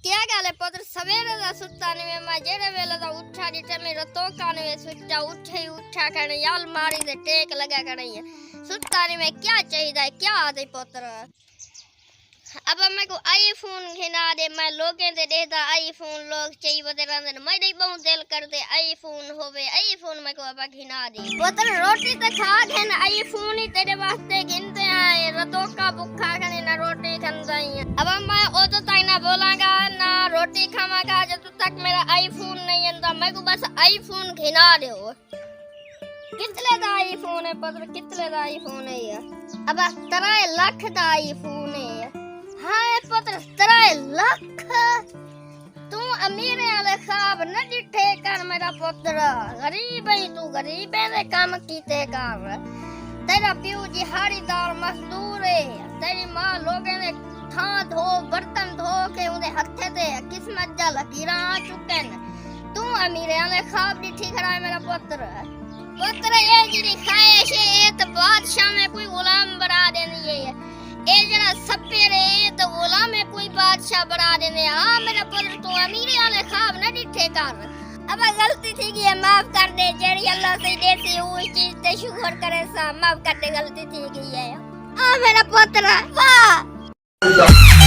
क्या गल है पुत्र सवेरे दा सुत्ता नहीं मैं जेड़े वेले दा उठा दिते मेरा तो काने में सुत्ता उठे ही उठा करने याल मारी दे टेक लगा करनी है सुत्ता नहीं मैं क्या चाहिए क्या आदे पुत्र अब मैं को आईफोन घिना दे मैं लोगे दे देता आईफोन लोग चाहिए बदे रहंदे मैं नहीं बहुत दिल करदे आईफोन होवे आईफोन मैं को अब घिना दे पुत्र रोटी तो खा घन आईफोन ही तेरे वास्ते घिनते हैं रतों का भूखा खने ना रोटी खंदा ही अब मैं ओतो तक ना बोलांगा ना रोटी खावांगा जब तक मेरा आईफोन नहीं आंदा मैं को बस आईफोन घिना दो कितने दा आईफोन है पुत्र कितने दा आईफोन है ये अब 3 लाख दा आईफोन है हाय पुत्र 3 लाख तू अमीर वाले ख्वाब न दिखे कर मेरा पुत्र गरीब है तू गरीब है काम कीते कर तेरा प्यू दिहाड़ीदार मजदूर है तेरी मां लोगे ने थां धो बर्तन धो के उनके हथे ते किस्मत जा लकीरां आ चुके न तू अमीर वाले ख्वाब दिखी खड़ा है मेरा पुत्र पुत्र ये जी ख्वाहिश है ये तो बादशाह में कोई गुलाम बना देनी है ए जरा सपेरे तो गुलाम में कोई बादशाह बना देने हां मेरा पुत्र तू अमीर वाले ख्वाब न दिखे कर अब गलती थी गई माफ कर दे जेड़ी अल्लाह से देती वो चीज ते शुक्र करे सा माफ कर दे गलती थी गई है आ मेरा पुत्र वाह